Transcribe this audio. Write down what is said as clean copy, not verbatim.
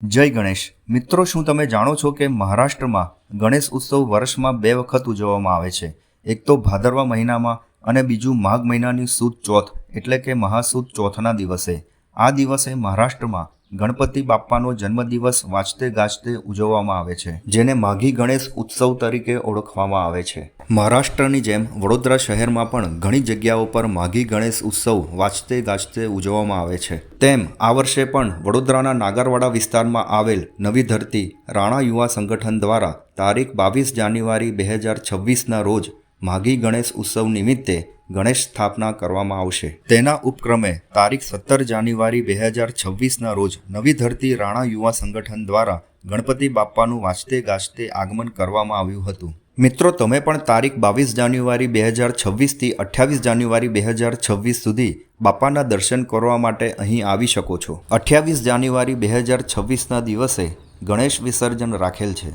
જય ગણેશ મિત્રો, શું તમે જાણો છો કે મહારાષ્ટ્રમાં ગણેશ ઉત્સવ વર્ષમાં 2 વખત ઉજવવામાં આવે છે? એક તો ભાદરવા મહિનામાં અને બીજું માઘ મહિનાની સુદ ચોથ એટલે કે મહાસુદ ચોથના દિવસે. આ દિવસે મહારાષ્ટ્રમાં ગણપતિ બાપ્પાનો જન્મદિવસ વાજતે ગાજતે ઉજવવામાં આવે છે, જેને માઘી ગણેશ ઉત્સવ તરીકે ઓળખવામાં આવે છે. મહારાષ્ટ્રની જેમ વડોદરા શહેરમાં પણ ઘણી જગ્યાઓ પર માઘી ગણેશ ઉત્સવ વાજતે ગાજતે ઉજવવામાં આવે છે. તેમ આ વર્ષે પણ વડોદરાના નાગરવાડા વિસ્તારમાં આવેલ નવી ધરતી રાણા યુવા સંગઠન દ્વારા તારીખ 22 જાન્યુઆરી 2026ના રોજ માઘી ગણેશ ઉત્સવ નિમિત્તે ગણેશ સ્થાપના કરવામાં આવશે. તેના ઉપક્રમે તારીખ 17 જાન્યુઆરી 2026ના રોજ નવી ધરતી રાણા યુવા સંગઠન દ્વારા ગણપતિ બાપ્પાનું વાજતે ગાજતે આગમન કરવામાં આવ્યું હતું. મિત્રો, તમે પણ તારીખ 22 જાન્યુઆરી 2026થી 28 જાન્યુઆરી 2026 સુધી બાપાના દર્શન કરવા માટે અહીં આવી શકો છો. 28 જાન્યુઆરી 2026ના દિવસે ગણેશ વિસર્જન રાખેલ છે.